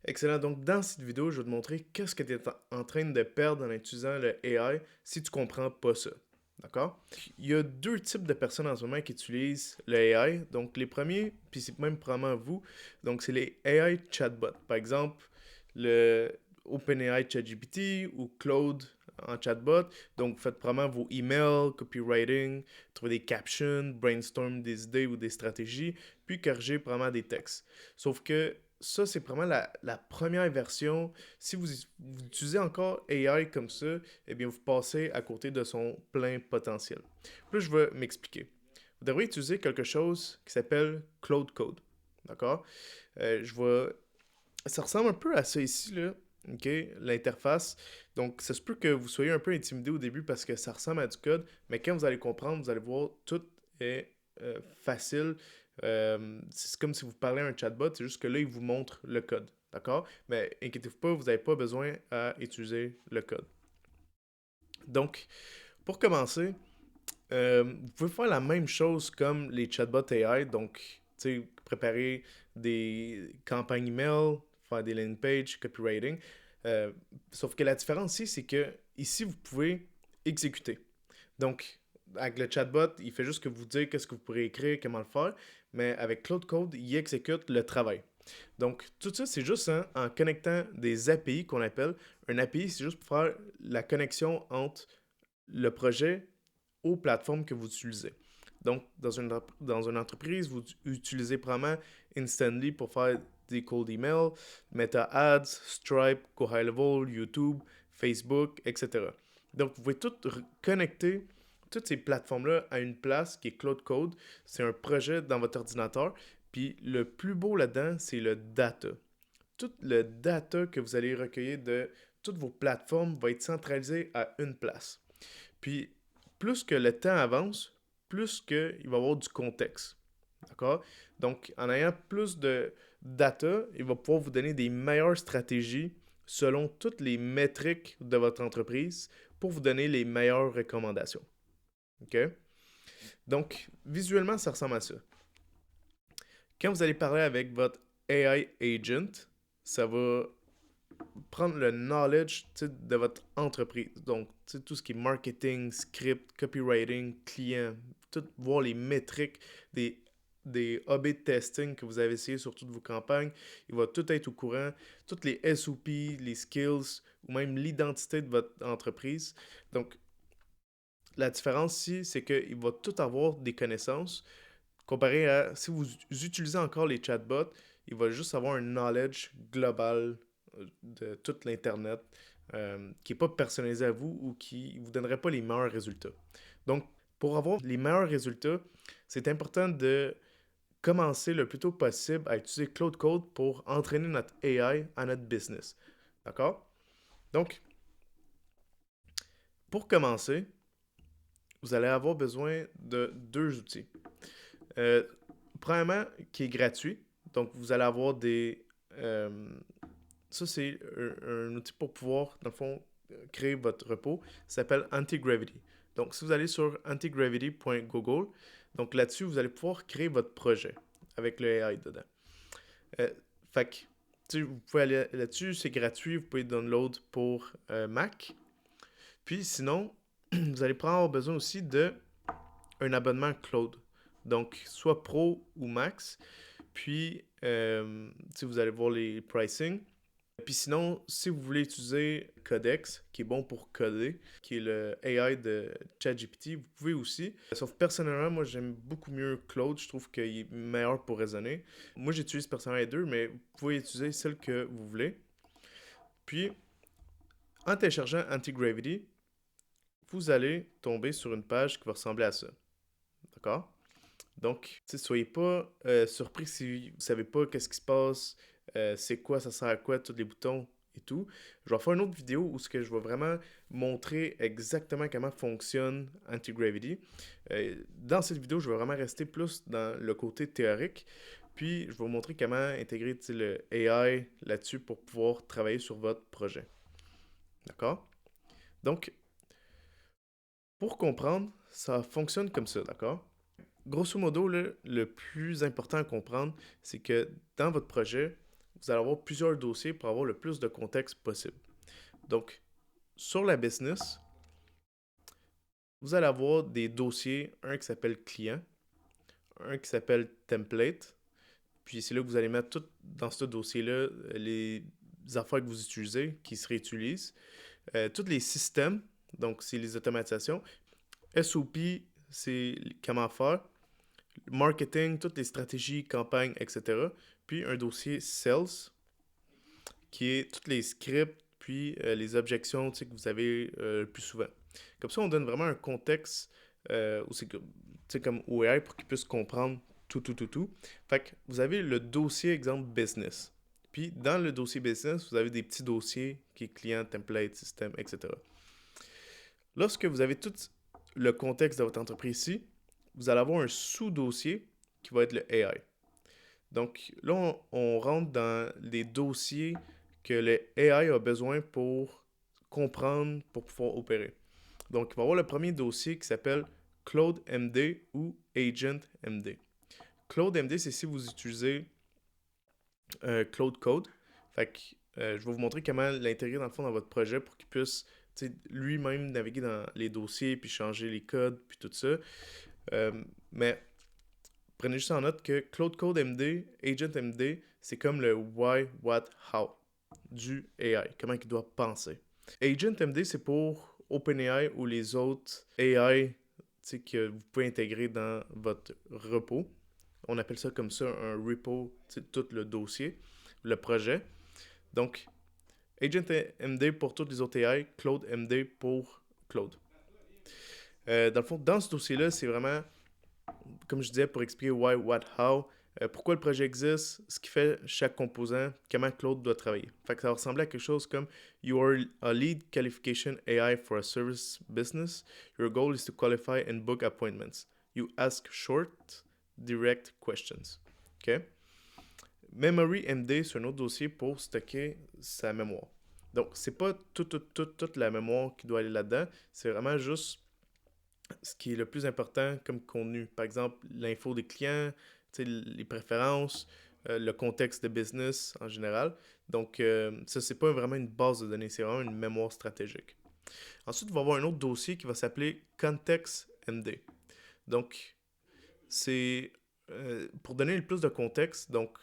Excellent. Donc, dans cette vidéo, je vais te montrer qu'est-ce que tu es en train de perdre en utilisant le AI si tu comprends pas ça. D'accord? Il y a deux types de personnes en ce moment qui utilisent le AI. Donc, les premiers, puis c'est même probablement vous, donc c'est les AI chatbots. Par exemple, le OpenAI ChatGPT ou Claude en chatbot. Donc, vous faites probablement vos emails, copywriting, trouver des captions, brainstorm des idées ou des stratégies, puis corriger probablement des textes. Sauf que ça, c'est vraiment la première version. Si vous utilisez encore AI comme ça, eh bien, vous passez à côté de son plein potentiel. Puis là, je vais m'expliquer. Vous devriez utiliser quelque chose qui s'appelle Cloud Code. D'accord? Je vais... Ça ressemble un peu à ça ici, là. OK? L'interface. Donc, ça se peut que vous soyez un peu intimidé au début parce que ça ressemble à du code, mais quand vous allez comprendre, vous allez voir, tout est facile. C'est comme si vous parlez à un chatbot, c'est juste que là, il vous montre le code. D'accord? Mais inquiétez-vous pas, vous n'avez pas besoin à utiliser le code. Donc, pour commencer, vous pouvez faire la même chose comme les chatbots AI. Donc, tu sais, préparer des campagnes email, faire des landing pages, copywriting. Euh, Sauf que la différence ici, c'est que ici, vous pouvez exécuter. Donc, avec le chatbot, il fait juste que vous dire qu'est-ce que vous pourrez écrire, comment le faire. Mais avec Cloud Code, il exécute le travail. Donc, tout ça, c'est juste hein, en connectant des API qu'on appelle. Un API, c'est juste pour faire la connexion entre le projet aux plateformes que vous utilisez. Donc, dans une entreprise, vous utilisez probablement Instantly pour faire des cold emails, Meta Ads, Stripe, Go High Level, YouTube, Facebook, etc. Donc, vous pouvez tout connecter toutes ces plateformes-là à une place qui est Cloud Code. C'est un projet dans votre ordinateur. Puis le plus beau là-dedans, c'est le data. Tout le data que vous allez recueillir de toutes vos plateformes va être centralisé à une place. Puis, plus que le temps avance, plus qu'il va y avoir du contexte. D'accord? Donc, en ayant plus de data, il va pouvoir vous donner des meilleures stratégies selon toutes les métriques de votre entreprise pour vous donner les meilleures recommandations. OK? Donc, visuellement, ça ressemble à ça. Quand vous allez parler avec votre AI agent, ça va prendre le knowledge de votre entreprise. Donc, tout ce qui est marketing, script, copywriting, client, tout voir les métriques des A/B testing que vous avez essayé sur toutes vos campagnes. Il va tout être au courant, toutes les SOP, les skills ou même l'identité de votre entreprise. Donc, la différence ici, c'est qu'il va tout avoir des connaissances comparé à si vous utilisez encore les chatbots, il va juste avoir un knowledge global de tout l'Internet qui n'est pas personnalisé à vous ou qui ne vous donnerait pas les meilleurs résultats. Donc, pour avoir les meilleurs résultats, c'est important de commencer le plus tôt possible à utiliser Cloud Code pour entraîner notre AI à notre business. D'accord? Donc, pour commencer, vous allez avoir besoin de deux outils. Euh, Premièrement, qui est gratuit. Donc, vous allez avoir des. Ça, c'est un outil pour pouvoir, dans le fond, créer votre repos. Ça s'appelle Antigravity. Donc, si vous allez sur antigravity.google, donc là-dessus, vous allez pouvoir créer votre projet avec le AI dedans. Euh, fait que, vous pouvez aller là-dessus, c'est gratuit, vous pouvez download pour Mac. Puis sinon, vous allez prendre besoin aussi de un abonnement Cloud. Donc, soit Pro ou Max. Puis, vous allez voir les pricing. Puis sinon, si vous voulez utiliser Codex, qui est bon pour coder, qui est le AI de ChatGPT, vous pouvez aussi. Sauf personnellement, moi j'aime beaucoup mieux Claude, je trouve qu'il est meilleur pour raisonner. Moi j'utilise personnellement les deux, mais vous pouvez utiliser celle que vous voulez. Puis, en téléchargeant Antigravity, vous allez tomber sur une page qui va ressembler à ça. D'accord? Donc, soyez pas surpris si vous savez pas qu'est-ce qui se passe, c'est quoi, ça sert à quoi, tous les boutons et tout. Je vais faire une autre vidéo où ce que je vais vraiment montrer exactement comment fonctionne Antigravity. Dans cette vidéo, je vais vraiment rester plus dans le côté théorique. Puis, je vais vous montrer comment intégrer le AI là-dessus pour pouvoir travailler sur votre projet. D'accord? Donc, pour comprendre, ça fonctionne comme ça, d'accord? Grosso modo, là, le plus important à comprendre, c'est que dans votre projet, vous allez avoir plusieurs dossiers pour avoir le plus de contexte possible. Donc, sur la business, vous allez avoir des dossiers, un qui s'appelle client, un qui s'appelle template, puis c'est là que vous allez mettre tout dans ce dossier-là les affaires que vous utilisez, qui se réutilisent, tous les systèmes, donc c'est les automatisations, SOP, c'est comment faire, marketing, toutes les stratégies, campagnes, etc. Puis un dossier sales, qui est tous les scripts, puis les objections que vous avez le plus souvent. Comme ça, on donne vraiment un contexte comme OEI pour qu'ils puissent comprendre tout. Fait que vous avez le dossier, exemple, business. Puis dans le dossier business, vous avez des petits dossiers qui est client, template, système, etc. Lorsque vous avez tout le contexte de votre entreprise ici, vous allez avoir un sous-dossier qui va être le AI. Donc là, on rentre dans les dossiers que le AI a besoin pour comprendre, pour pouvoir opérer. Donc, il va y avoir le premier dossier qui s'appelle Claude MD ou Agent MD. Claude MD, c'est si vous utilisez Claude Code. Fait que je vais vous montrer comment l'intégrer dans le fond dans votre projet pour qu'il puisse lui-même naviguer dans les dossiers puis changer les codes puis tout ça. Mais prenez juste en note que Claude Code MD, Agent MD, c'est comme le why, what, how du AI, comment il doit penser. Agent MD, c'est pour OpenAI ou les autres AI que vous pouvez intégrer dans votre repo. On appelle ça comme ça un repo, tout le dossier, le projet. Donc, Agent MD pour toutes les autres AI, Claude MD pour Claude. Dans le fond, dans ce dossier-là, c'est vraiment, comme je disais, pour expliquer why, what, how, pourquoi le projet existe, ce qui fait chaque composant, comment Claude doit travailler. Fait que ça va ressembler à quelque chose comme You are a lead qualification AI for a service business. Your goal is to qualify and book appointments. You ask short, direct questions. OK? Memory MD, c'est un autre dossier pour stocker sa mémoire. Donc, c'est pas toute la mémoire qui doit aller là-dedans. C'est vraiment juste ce qui est le plus important comme contenu. Par exemple, l'info des clients, les préférences, le contexte de business en général. Donc, ça, c'est pas vraiment une base de données, c'est vraiment une mémoire stratégique. Ensuite, on va avoir un autre dossier qui va s'appeler Context MD. Donc, c'est pour donner le plus de contexte, donc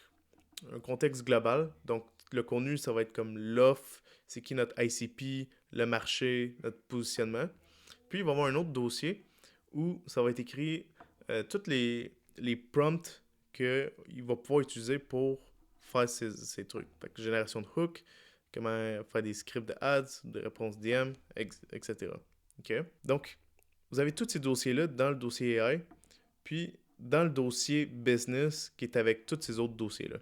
un contexte global. Donc, le contenu, ça va être comme l'offre, c'est qui notre ICP, le marché, notre positionnement. Puis, il va y avoir un autre dossier où ça va être écrit tous les prompts qu'il va pouvoir utiliser pour faire ces trucs. Fait que génération de hook, comment faire des scripts de ads, de réponses DM, etc. OK? Donc, vous avez tous ces dossiers-là dans le dossier AI, puis dans le dossier business qui est avec tous ces autres dossiers-là.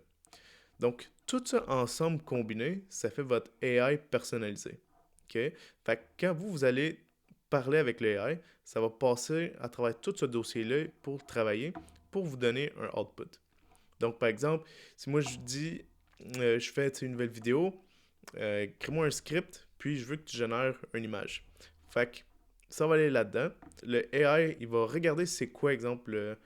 Donc, tout ça ensemble combiné, ça fait votre AI personnalisé. OK? Fait que quand vous allez parler avec l'AI, ça va passer à travers tout ce dossier-là pour travailler, pour vous donner un output. Donc, par exemple, si moi je dis, je fais une nouvelle vidéo, crée-moi un script, puis je veux que tu génères une image. Fait que ça va aller là-dedans. Le AI, il va regarder c'est quoi, exemple,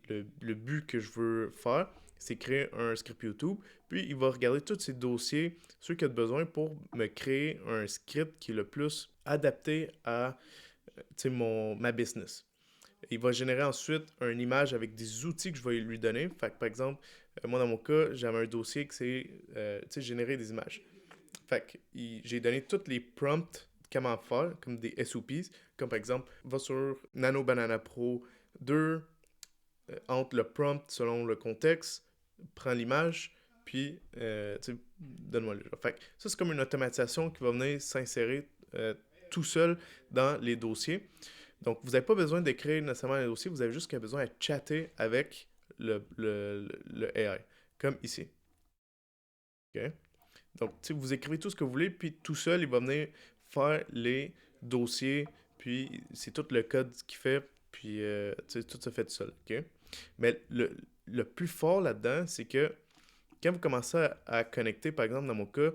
le but que je veux faire. C'est créer un script YouTube. Puis, il va regarder tous ces dossiers, ceux qu'il a besoin pour me créer un script qui est le plus adapté à ma business. Il va générer ensuite une image avec des outils que je vais lui donner. Fait que, par exemple, moi, dans mon cas, j'avais un dossier qui c'est générer des images. Fait que j'ai donné tous les prompts comment faire, comme des SOPs, comme par exemple, va sur Nano Banana Pro 2, entre le prompt selon le contexte, prends l'image, puis donne-moi le jeu. Fait que ça, c'est comme une automatisation qui va venir s'insérer tout seul dans les dossiers. Donc, vous n'avez pas besoin d'écrire nécessairement les dossiers, vous avez juste besoin de chatter avec le AI, comme ici. OK? Donc, vous écrivez tout ce que vous voulez, puis tout seul, il va venir faire les dossiers, puis c'est tout le code qu'il fait, puis tout se fait tout seul. OK? Mais le plus fort là-dedans, c'est que quand vous commencez à connecter, par exemple, dans mon cas,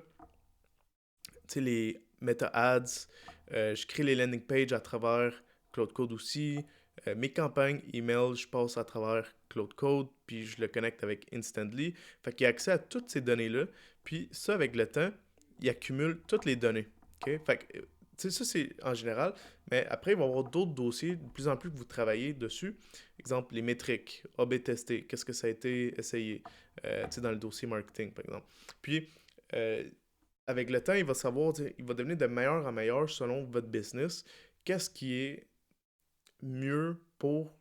les meta-ads, je crée les landing pages à travers Claude Code aussi, Mes campagnes email, je passe à travers Cloud Code, puis je le connecte avec Instantly. Fait qu'il a accès à toutes ces données-là. Puis ça, avec le temps, il accumule toutes les données. OK? Fait que, tu sais, ça, c'est en général. Mais après, il va y avoir d'autres dossiers, de plus en plus que vous travaillez dessus. Exemple, les métriques, A/B testé, qu'est-ce que ça a été essayé, tu sais, dans le dossier marketing, par exemple. Puis, euh, avec le temps, il va savoir, tu sais, il va devenir de meilleur en meilleur selon votre business. Qu'est-ce qui est mieux pour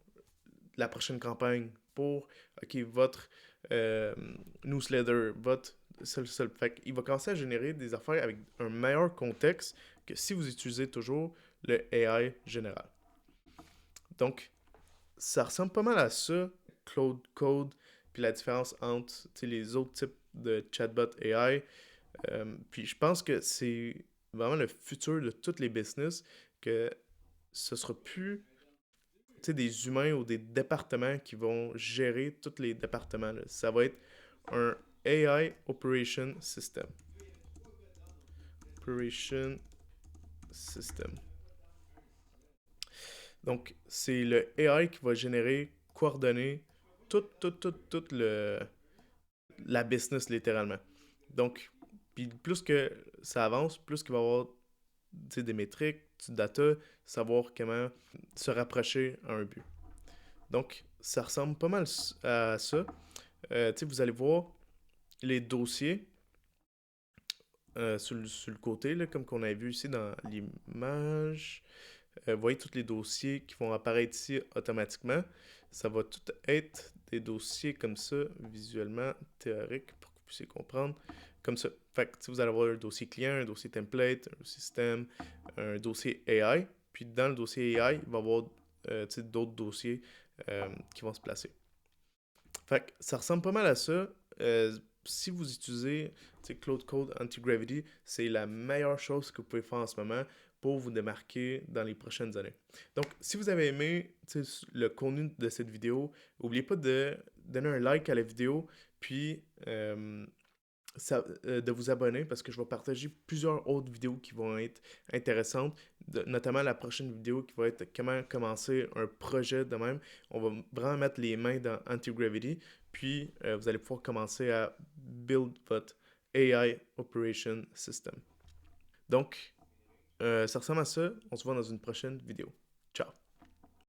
la prochaine campagne, pour ok, votre euh, newsletter, votre seul. Fait il va commencer à générer des affaires avec un meilleur contexte que si vous utilisez toujours le AI général. Donc, ça ressemble pas mal à ça, Cloud Code, puis la différence entre les autres types de chatbot AI. Puis je pense que c'est vraiment le futur de tous les business, que ce sera plus des humains ou des départements qui vont gérer tous les départements. Là. Ça va être un AI Operation System. Operation System. Donc, c'est le AI qui va générer, coordonner toute la business littéralement. Donc, puis plus que ça avance, plus qu'il va y avoir des métriques, du data, savoir comment se rapprocher à un but. Donc, ça ressemble pas mal à ça. Vous allez voir les dossiers sur le côté, là, comme qu'on a vu ici dans l'image. Vous voyez tous les dossiers qui vont apparaître ici automatiquement. Ça va tout être des dossiers comme ça, visuellement, théoriques, pour que vous puissiez comprendre. Comme ça. Fait que vous allez avoir un dossier client, un dossier template, un système, un dossier AI. Puis dans le dossier AI, il va y avoir d'autres dossiers qui vont se placer. Fait que ça ressemble pas mal à ça. Si vous utilisez Cloud Code Anti-Gravity, c'est la meilleure chose que vous pouvez faire en ce moment pour vous démarquer dans les prochaines années. Donc, si vous avez aimé le contenu de cette vidéo, n'oubliez pas de donner un like à la vidéo, puis de vous abonner parce que je vais partager plusieurs autres vidéos qui vont être intéressantes, notamment la prochaine vidéo qui va être comment commencer un projet de même. On va vraiment mettre les mains dans Anti-Gravity, puis vous allez pouvoir commencer à build votre AI Operation System. Donc, ça ressemble à ça. On se voit dans une prochaine vidéo. Ciao!